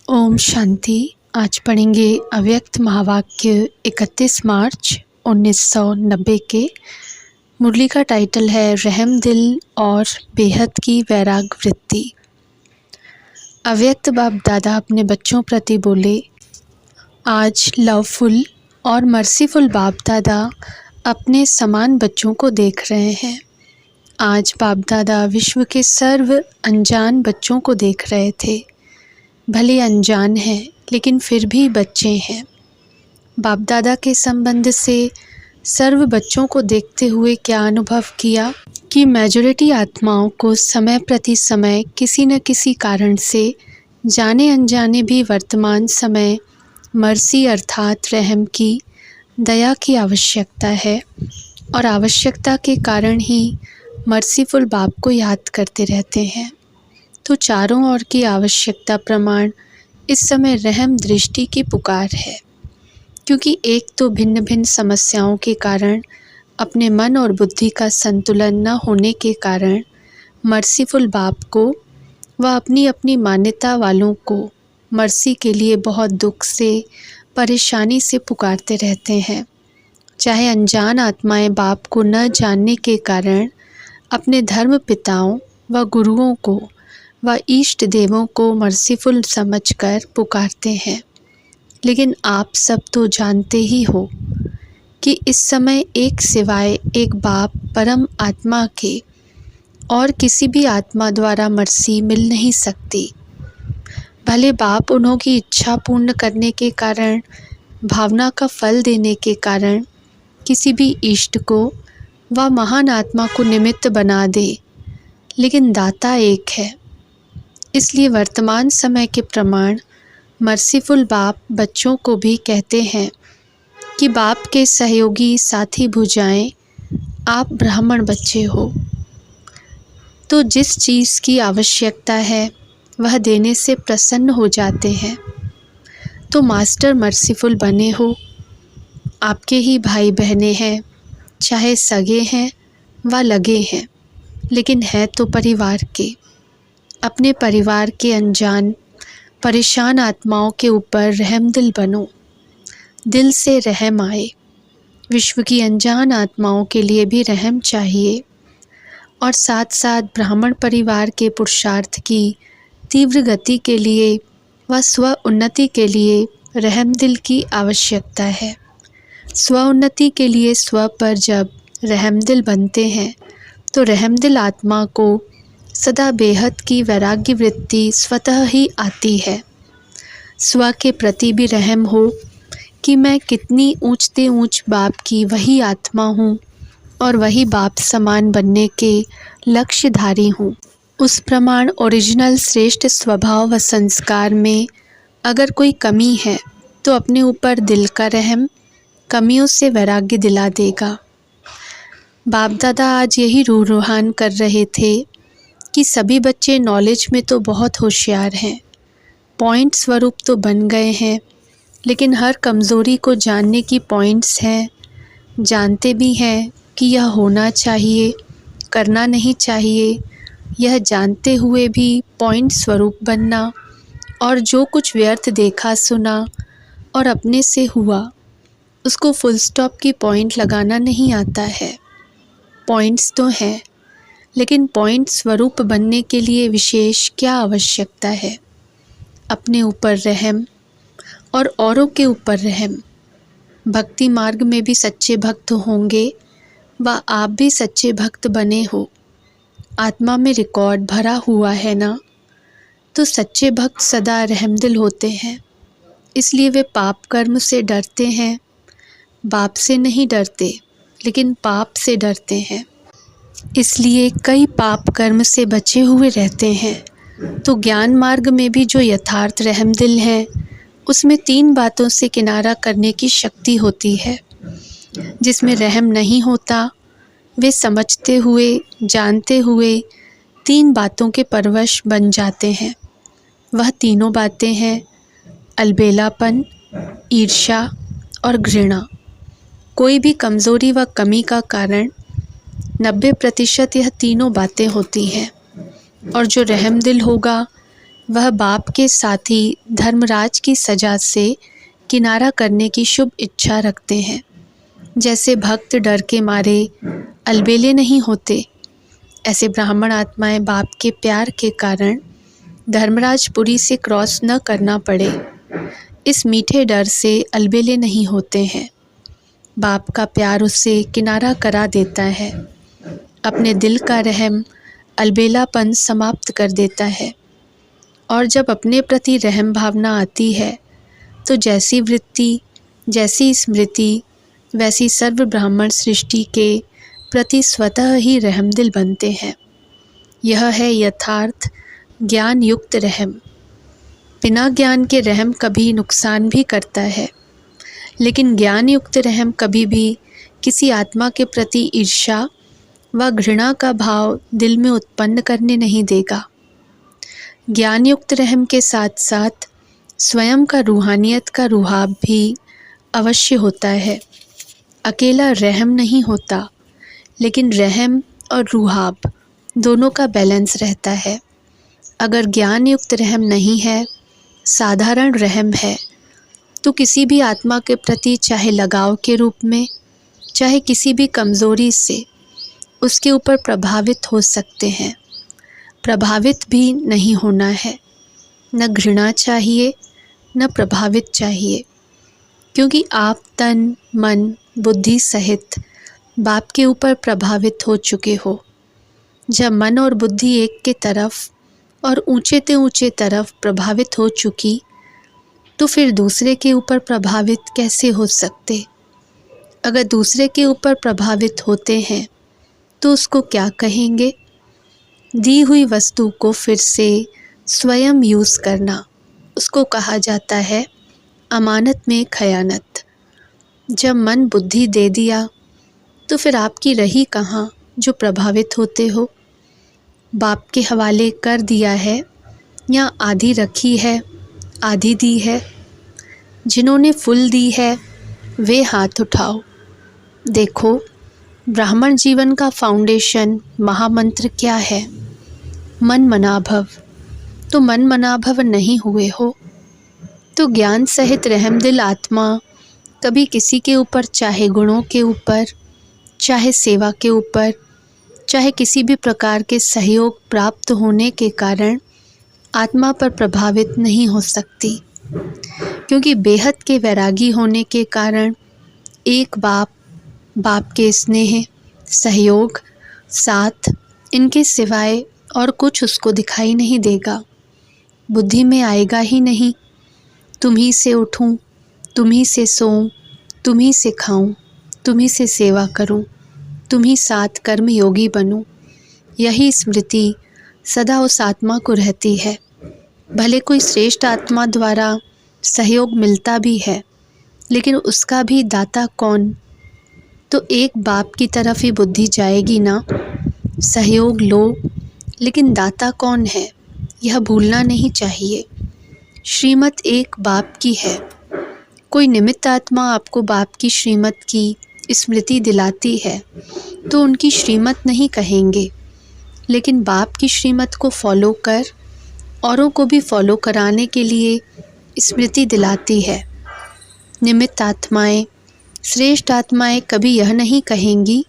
ओम शांति। आज पढ़ेंगे अव्यक्त महावाक्य 31 मार्च 1990 के। मुरली का टाइटल है रहम दिल और बेहद की वैराग वृत्ति। अव्यक्त बाप दादा अपने बच्चों प्रति बोले, आज लवफुल और मर्सीफुल बाप दादा अपने समान बच्चों को देख रहे हैं। आज बाप दादा विश्व के सर्व अनजान बच्चों को देख रहे थे। भले अनजान हैं लेकिन फिर भी बच्चे हैं। बाप दादा के संबंध से सर्व बच्चों को देखते हुए क्या अनुभव किया कि मेजॉरिटी आत्माओं को समय प्रति समय किसी न किसी कारण से जाने अनजाने भी वर्तमान समय मर्सी अर्थात रहम की, दया की आवश्यकता है और आवश्यकता के कारण ही मर्सीफुल बाप को याद करते रहते हैं। तो चारों ओर की आवश्यकता प्रमाण इस समय रहम दृष्टि की पुकार है, क्योंकि एक तो भिन्न भिन्न समस्याओं के कारण अपने मन और बुद्धि का संतुलन न होने के कारण मर्सीफुल बाप को व अपनी अपनी मान्यता वालों को मर्सी के लिए बहुत दुख से परेशानी से पुकारते रहते हैं। चाहे अनजान आत्माएं बाप को न जानने के कारण अपने धर्म पिताओं व गुरुओं को व इष्ट देवों को मर्सीफुल समझकर पुकारते हैं, लेकिन आप सब तो जानते ही हो कि इस समय एक सिवाय एक बाप परम आत्मा के और किसी भी आत्मा द्वारा मर्सी मिल नहीं सकती। भले बाप उन्हों की इच्छा पूर्ण करने के कारण, भावना का फल देने के कारण किसी भी इष्ट को व महान आत्मा को निमित्त बना दे, लेकिन दाता एक है। इसलिए वर्तमान समय के प्रमाण मर्सीफुल बाप बच्चों को भी कहते हैं कि बाप के सहयोगी साथी भुजाएं, आप ब्राह्मण बच्चे हो, तो जिस चीज़ की आवश्यकता है वह देने से प्रसन्न हो जाते हैं। तो मास्टर मर्सीफुल बने हो। आपके ही भाई बहनें हैं, चाहे सगे हैं व लगे हैं, लेकिन है तो परिवार के। अपने परिवार के अनजान परेशान आत्माओं के ऊपर रहम दिल बनो, दिल से रहम आए। विश्व की अनजान आत्माओं के लिए भी रहम चाहिए और साथ साथ ब्राह्मण परिवार के पुरुषार्थ की तीव्र गति के लिए व स्व उन्नति के लिए रहम दिल की आवश्यकता है। स्व उन्नति के लिए स्व पर जब रहम दिल बनते हैं तो रहम दिल आत्मा को सदा बेहद की वैराग्य वृत्ति स्वतः ही आती है। स्व के प्रति भी रहम हो कि मैं कितनी ऊंचते ऊंच बाप की वही आत्मा हूँ और वही बाप समान बनने के लक्ष्यधारी हूँ। उस प्रमाण ओरिजिनल श्रेष्ठ स्वभाव व संस्कार में अगर कोई कमी है तो अपने ऊपर दिल का रहम कमियों से वैराग्य दिला देगा। बाप दादा आज यही रूहान कर रहे थे कि सभी बच्चे नॉलेज में तो बहुत होशियार हैं, पॉइंट स्वरूप तो बन गए हैं, लेकिन हर कमज़ोरी को जानने की पॉइंट्स हैं। जानते भी हैं कि यह होना चाहिए, करना नहीं चाहिए। यह जानते हुए भी पॉइंट स्वरूप बनना और जो कुछ व्यर्थ देखा सुना और अपने से हुआ उसको फुल स्टॉप की पॉइंट लगाना नहीं आता है। पॉइंट्स तो हैं, लेकिन पॉइंट स्वरूप बनने के लिए विशेष क्या आवश्यकता है? अपने ऊपर रहम और औरों के ऊपर रहम। भक्ति मार्ग में भी सच्चे भक्त होंगे व आप भी सच्चे भक्त बने हो। आत्मा में रिकॉर्ड भरा हुआ है ना, तो सच्चे भक्त सदा रहमदिल होते हैं। इसलिए वे पाप कर्म से डरते हैं। बाप से नहीं डरते, लेकिन पाप से डरते हैं। इसलिए कई पाप कर्म से बचे हुए रहते हैं। तो ज्ञान मार्ग में भी जो यथार्थ रहमदिल है, उसमें 3 बातों से किनारा करने की शक्ति होती है। जिसमें रहम नहीं होता, वे समझते हुए जानते हुए 3 बातों के परवश बन जाते हैं। वह तीनों बातें हैं अलबेलापन, ईर्ष्या और घृणा। कोई भी कमज़ोरी व कमी का कारण 90% यह तीनों बातें होती हैं। और जो रहम दिल होगा वह बाप के साथी धर्मराज की सजा से किनारा करने की शुभ इच्छा रखते हैं। जैसे भक्त डर के मारे अलबेले नहीं होते, ऐसे ब्राह्मण आत्माएं बाप के प्यार के कारण धर्मराजपुरी से क्रॉस न करना पड़े, इस मीठे डर से अलबेले नहीं होते हैं। बाप का प्यार उससे किनारा करा देता है, अपने दिल का रहम अलबेलापन समाप्त कर देता है। और जब अपने प्रति रहम भावना आती है तो जैसी वृत्ति, जैसी स्मृति, वैसी सर्व ब्राह्मण सृष्टि के प्रति स्वतः ही रहमदिल बनते हैं। यह है यथार्थ ज्ञान युक्त रहम। बिना ज्ञान के रहम कभी नुकसान भी करता है, लेकिन ज्ञान युक्त रहम कभी भी किसी आत्मा के प्रति ईर्ष्या व घृणा का भाव दिल में उत्पन्न करने नहीं देगा। ज्ञान युक्त रहम के साथ साथ स्वयं का रूहानियत का रुहाब भी अवश्य होता है। अकेला रहम नहीं होता, लेकिन रहम और रुहाब दोनों का बैलेंस रहता है। अगर ज्ञान युक्त रहम नहीं है, साधारण रहम है, तो किसी भी आत्मा के प्रति चाहे लगाव के रूप में, चाहे किसी भी कमज़ोरी से उसके ऊपर प्रभावित हो सकते हैं। प्रभावित भी नहीं होना है, न घृणा चाहिए न प्रभावित चाहिए, क्योंकि आप तन मन बुद्धि सहित बाप के ऊपर प्रभावित हो चुके हो। जब मन और बुद्धि एक के तरफ और ऊंचे ते ऊंचे तरफ प्रभावित हो चुकी, तो फिर दूसरे के ऊपर प्रभावित कैसे हो सकते? अगर दूसरे के ऊपर प्रभावित होते हैं तो उसको क्या कहेंगे? दी हुई वस्तु को फिर से स्वयं यूज़ करना, उसको कहा जाता है अमानत में खयानत। जब मन बुद्धि दे दिया तो फिर आपकी रही कहाँ जो प्रभावित होते हो? बाप के हवाले कर दिया है या आधी रखी है, आधी दी है? जिन्होंने फुल दी है वे हाथ उठाओ। देखो, ब्राह्मण जीवन का फाउंडेशन महामंत्र क्या है? मन मनाभव। तो मन मनाभव नहीं हुए हो तो ज्ञान सहित रहमदिल आत्मा कभी किसी के ऊपर, चाहे गुणों के ऊपर, चाहे सेवा के ऊपर, चाहे किसी भी प्रकार के सहयोग प्राप्त होने के कारण आत्मा पर प्रभावित नहीं हो सकती, क्योंकि बेहद के वैरागी होने के कारण एक बाप के स्नेह, सहयोग, साथ, इनके सिवाय और कुछ उसको दिखाई नहीं देगा, बुद्धि में आएगा ही नहीं। तुम्ही से उठूं, तुम्ही से सोऊं, तुम्ही से खाऊं, तुम्ही से सेवा करूं, तुम्ही साथ कर्म योगी बनूं, यही स्मृति सदा उस आत्मा को रहती है। भले कोई श्रेष्ठ आत्मा द्वारा सहयोग मिलता भी है, लेकिन उसका भी दाता कौन? तो एक बाप की तरफ ही बुद्धि जाएगी ना। सहयोग लो, लेकिन दाता कौन है यह भूलना नहीं चाहिए। श्रीमत एक बाप की है। कोई निमित्त आत्मा आपको बाप की श्रीमत की स्मृति दिलाती है तो उनकी श्रीमत नहीं कहेंगे, लेकिन बाप की श्रीमत को फॉलो कर औरों को भी फॉलो कराने के लिए स्मृति दिलाती है। निमित्त आत्माएं, श्रेष्ठ आत्माएं कभी यह नहीं कहेंगी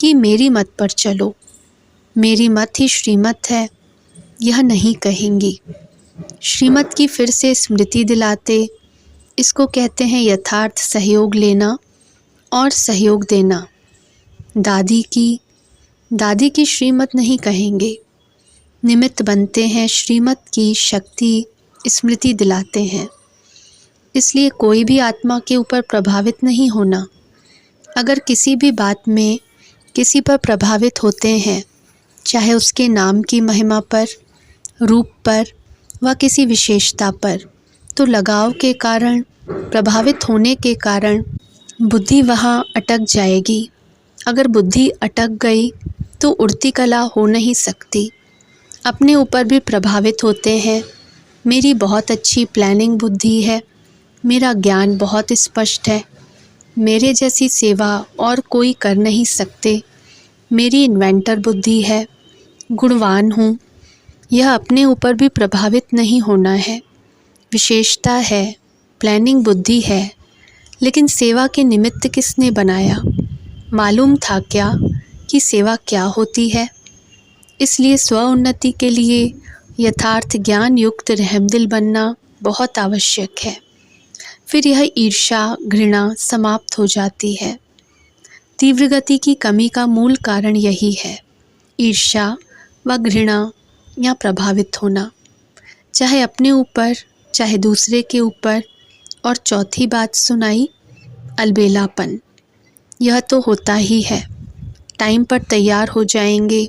कि मेरी मत पर चलो, मेरी मत ही श्रीमत है, यह नहीं कहेंगी। श्रीमत की फिर से स्मृति दिलाते, इसको कहते हैं यथार्थ सहयोग लेना और सहयोग देना। दादी की श्रीमत नहीं कहेंगे, निमित्त बनते हैं, श्रीमत की शक्ति स्मृति दिलाते हैं। इसलिए कोई भी आत्मा के ऊपर प्रभावित नहीं होना। अगर किसी भी बात में किसी पर प्रभावित होते हैं, चाहे उसके नाम की महिमा पर, रूप पर व किसी विशेषता पर, तो लगाव के कारण, प्रभावित होने के कारण बुद्धि वहाँ अटक जाएगी। अगर बुद्धि अटक गई तो उड़ती कला हो नहीं सकती। अपने ऊपर भी प्रभावित होते हैं। मेरी बहुत अच्छी प्लानिंग बुद्धि है, मेरा ज्ञान बहुत स्पष्ट है, मेरे जैसी सेवा और कोई कर नहीं सकते, मेरी इन्वेंटर बुद्धि है, गुणवान हूँ, यह अपने ऊपर भी प्रभावित नहीं होना है। विशेषता है, प्लानिंग बुद्धि है, लेकिन सेवा के निमित्त किसने बनाया? मालूम था क्या कि सेवा क्या होती है? इसलिए स्व उन्नति के लिए यथार्थ ज्ञान युक्त रहमदिल बनना बहुत आवश्यक है। फिर यह ईर्ष्या घृणा समाप्त हो जाती है। तीव्र गति की कमी का मूल कारण यही है, ईर्ष्या व घृणा या प्रभावित होना, चाहे अपने ऊपर चाहे दूसरे के ऊपर। और चौथी बात सुनाई, अलबेलापन। यह तो होता ही है, टाइम पर तैयार हो जाएंगे,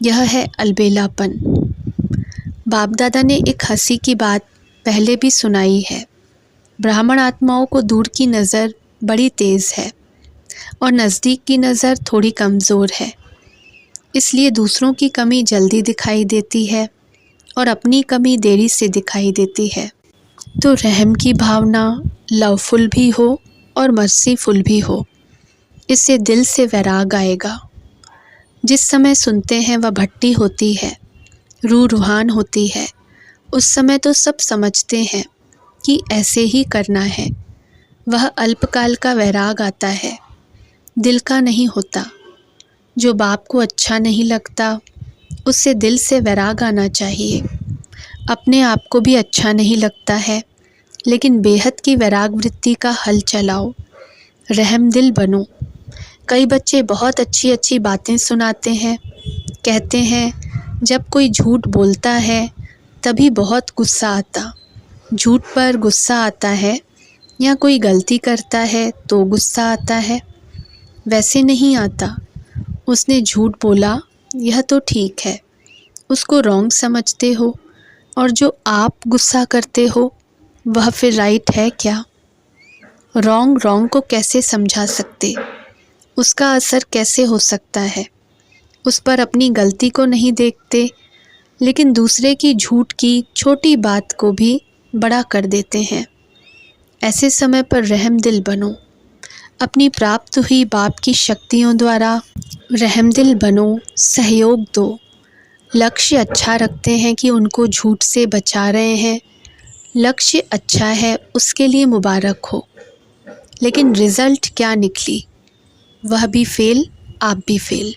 यह है अलबेलापन। बाप दादा ने एक हंसी की बात पहले भी सुनाई है। ब्राह्मण आत्माओं को दूर की नज़र बड़ी तेज़ है और नज़दीक की नज़र थोड़ी कमज़ोर है। इसलिए दूसरों की कमी जल्दी दिखाई देती है और अपनी कमी देरी से दिखाई देती है। तो रहम की भावना लवफुल भी हो और मर्सीफुल भी हो, इससे दिल से वैराग आएगा। जिस समय सुनते हैं वह भट्टी होती है, रूह रूहान होती है, उस समय तो सब समझते हैं कि ऐसे ही करना है। वह अल्पकाल का वैराग आता है, दिल का नहीं होता। जो बाप को अच्छा नहीं लगता उससे दिल से वैराग आना चाहिए। अपने आप को भी अच्छा नहीं लगता है, लेकिन बेहद की वैराग वृत्ति का हल चलाओ, रहमदिल बनो। कई बच्चे बहुत अच्छी अच्छी बातें सुनाते हैं, कहते हैं जब कोई झूठ बोलता है तभी बहुत गुस्सा आता, झूठ पर गुस्सा आता है, या कोई गलती करता है तो गुस्सा आता है। वैसे नहीं आता, उसने झूठ बोला यह तो ठीक है, उसको रॉन्ग समझते हो, और जो आप गुस्सा करते हो वह फिर राइट है क्या? रॉन्ग को कैसे समझा सकते? उसका असर कैसे हो सकता है? उस पर अपनी गलती को नहीं देखते, लेकिन दूसरे की झूठ की छोटी बात को भी बड़ा कर देते हैं। ऐसे समय पर रहमदिल बनो, अपनी प्राप्त हुई बाप की शक्तियों द्वारा रहमदिल बनो, सहयोग दो। लक्ष्य अच्छा रखते हैं कि उनको झूठ से बचा रहे हैं, लक्ष्य अच्छा है, उसके लिए मुबारक हो। लेकिन रिज़ल्ट क्या निकली? वह भी फेल, आप भी फेल।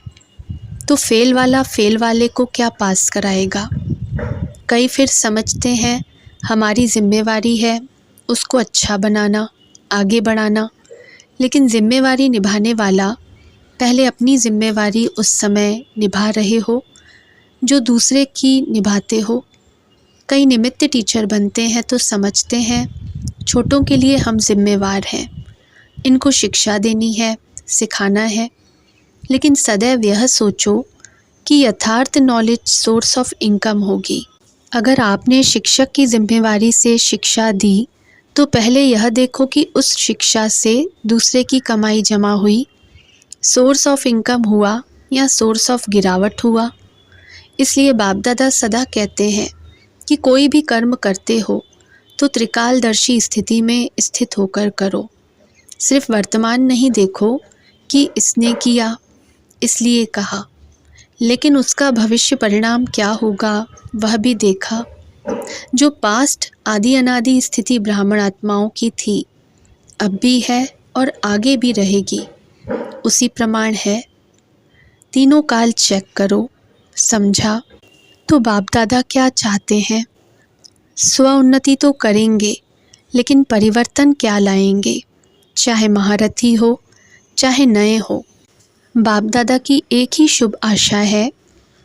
तो फेल वाला फेल वाले को क्या पास कराएगा? कई फिर समझते हैं हमारी जिम्मेवारी है उसको अच्छा बनाना, आगे बढ़ाना, लेकिन जिम्मेवारी निभाने वाला पहले अपनी जिम्मेवारी उस समय निभा रहे हो जो दूसरे की निभाते हो। कई निमित्त टीचर बनते हैं तो समझते हैं छोटों के लिए हम जिम्मेवार हैं, इनको शिक्षा देनी है, सिखाना है। लेकिन सदैव यह सोचो कि यथार्थ नॉलेज सोर्स ऑफ इनकम होगी। अगर आपने शिक्षक की जिम्मेवारी से शिक्षा दी तो पहले यह देखो कि उस शिक्षा से दूसरे की कमाई जमा हुई, सोर्स ऑफ इनकम हुआ या सोर्स ऑफ गिरावट हुआ। इसलिए बाप दादा सदा कहते हैं कि कोई भी कर्म करते हो तो त्रिकालदर्शी स्थिति में स्थित होकर करो। सिर्फ वर्तमान नहीं देखो कि इसने किया इसलिए कहा, लेकिन उसका भविष्य परिणाम क्या होगा वह भी देखा। जो पास्ट आदि अनादि स्थिति ब्राह्मण आत्माओं की थी, अब भी है और आगे भी रहेगी, उसी प्रमाण है। तीनों काल चेक करो, समझा तो बाप दादा क्या चाहते हैं? स्व उन्नति तो करेंगे, लेकिन परिवर्तन क्या लाएंगे? चाहे महारथी हो चाहे नए हो, बाप दादा की एक ही शुभ आशा है,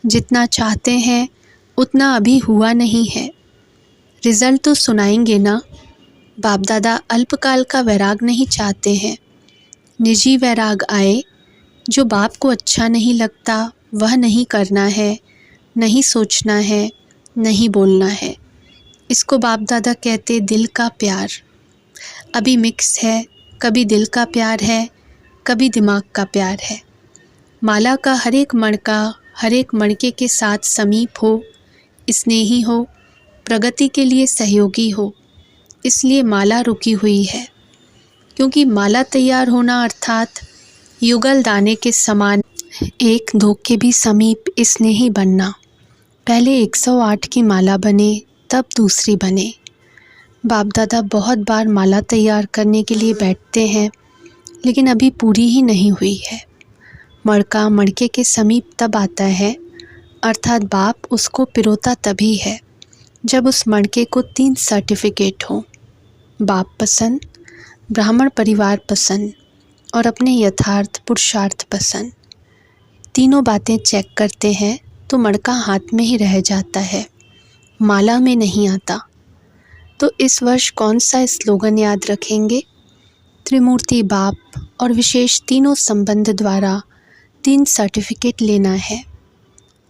जितना चाहते हैं उतना अभी हुआ नहीं है। रिज़ल्ट तो सुनाएंगे ना। बाप दादा अल्पकाल का वैराग नहीं चाहते हैं, निजी वैराग आए। जो बाप को अच्छा नहीं लगता वह नहीं करना है, नहीं सोचना है, नहीं बोलना है। इसको बाप दादा कहते दिल का प्यार। अभी मिक्स है, कभी दिल का प्यार है, कभी दिमाग का प्यार है। माला का हर एक मणका हर एक मणके के साथ समीप हो, स्नेही हो, प्रगति के लिए सहयोगी हो। इसलिए माला रुकी हुई है, क्योंकि माला तैयार होना अर्थात युगल दाने के समान एक धोखे भी समीप स्नेही बनना। पहले 108 की माला बने तब दूसरी बने। बाप दादा बहुत बार माला तैयार करने के लिए बैठते हैं, लेकिन अभी पूरी ही नहीं हुई है। मड़का मड़के के समीप तब आता है, अर्थात बाप उसको पिरोता तभी है जब उस मड़के को 3 सर्टिफिकेट हों, बाप पसंद, ब्राह्मण परिवार पसंद और अपने यथार्थ पुरुषार्थ पसंद। तीनों बातें चेक करते हैं तो मड़का हाथ में ही रह जाता है, माला में नहीं आता। तो इस वर्ष कौन सा स्लोगन याद रखेंगे? त्रिमूर्ति बाप और विशेष तीनों संबंध द्वारा 3 सर्टिफिकेट लेना है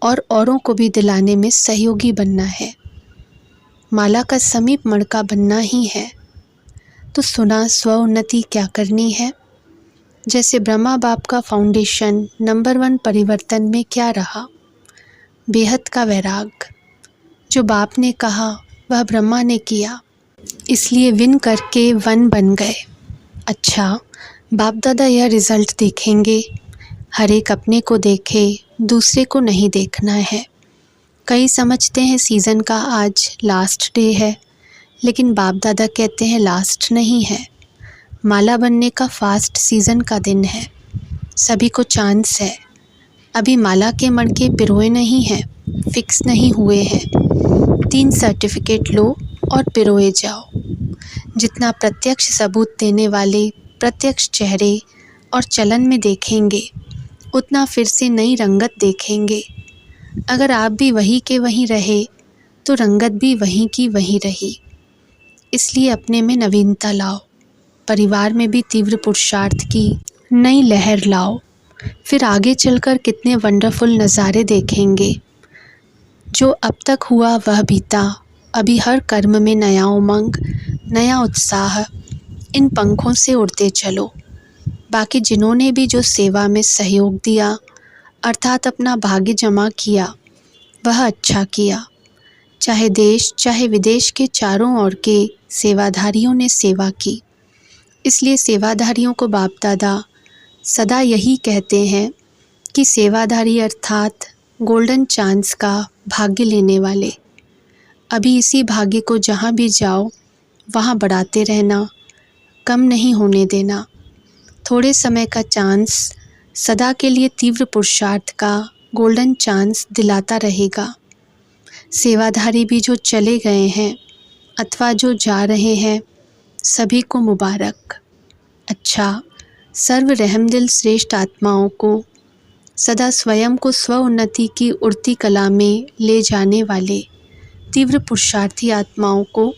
और औरों को भी दिलाने में सहयोगी बनना है। माला का समीप मड़का बनना ही है। तो सुना स्व उन्नति क्या करनी है? जैसे ब्रह्मा बाप का फाउंडेशन नंबर 1 परिवर्तन में क्या रहा? बेहद का वैराग। जो बाप ने कहा वह ब्रह्मा ने किया, इसलिए विन करके 1 बन गए। अच्छा, बाप दादा यह रिज़ल्ट देखेंगे। हर एक अपने को देखे, दूसरे को नहीं देखना है। कई समझते हैं सीज़न का आज लास्ट डे है, लेकिन बाप दादा कहते हैं लास्ट नहीं है। माला बनने का फास्ट सीज़न का दिन है। सभी को चांस है। अभी माला के मड़के पिरोए नहीं हैं, फिक्स नहीं हुए हैं। 3 सर्टिफिकेट लो और पिरोए जाओ। जितना प्रत्यक्ष सबूत देने वाले प्रत्यक्ष चेहरे और चलन में देखेंगे, उतना फिर से नई रंगत देखेंगे। अगर आप भी वही के वहीं रहे तो रंगत भी वहीं की वहीं रही। इसलिए अपने में नवीनता लाओ, परिवार में भी तीव्र पुरुषार्थ की नई लहर लाओ। फिर आगे चलकर कितने वंडरफुल नज़ारे देखेंगे। जो अब तक हुआ वह बीता। अभी हर कर्म में नया उमंग, नया उत्साह, इन पंखों से उड़ते चलो। बाकी जिन्होंने भी जो सेवा में सहयोग दिया, अर्थात अपना भाग्य जमा किया, वह अच्छा किया। चाहे देश चाहे विदेश के चारों ओर के सेवाधारियों ने सेवा की। इसलिए सेवाधारियों को बाप दादा सदा यही कहते हैं कि सेवाधारी अर्थात गोल्डन चांस का भाग्य लेने वाले। अभी इसी भाग्य को जहाँ भी जाओ वहाँ बढ़ाते रहना, कम नहीं होने देना। थोड़े समय का चांस सदा के लिए तीव्र पुरुषार्थ का गोल्डन चांस दिलाता रहेगा। सेवाधारी भी जो चले गए हैं अथवा जो जा रहे हैं, सभी को मुबारक। अच्छा, सर्व रहमदिल श्रेष्ठ आत्माओं को, सदा स्वयं को स्व उन्नति की उड़ती कला में ले जाने वाले तीव्र पुरुषार्थी आत्माओं को,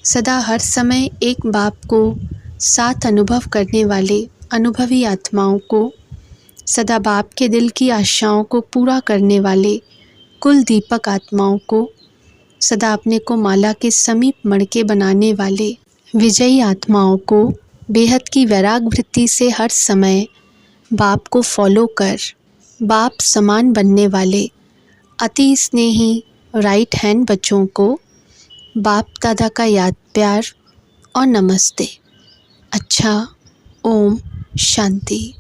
सदा हर समय एक बाप को साथ अनुभव करने वाले अनुभवी आत्माओं को, सदा बाप के दिल की आशाओं को पूरा करने वाले कुल दीपक आत्माओं को, सदा अपने को माला के समीप मड़के बनाने वाले विजयी आत्माओं को, बेहद की वैराग वृत्ति से हर समय बाप को फॉलो कर बाप समान बनने वाले अति स्नेही राइट हैंड बच्चों को बाप दादा का याद प्यार और नमस्ते। अच्छा, ओम शांति।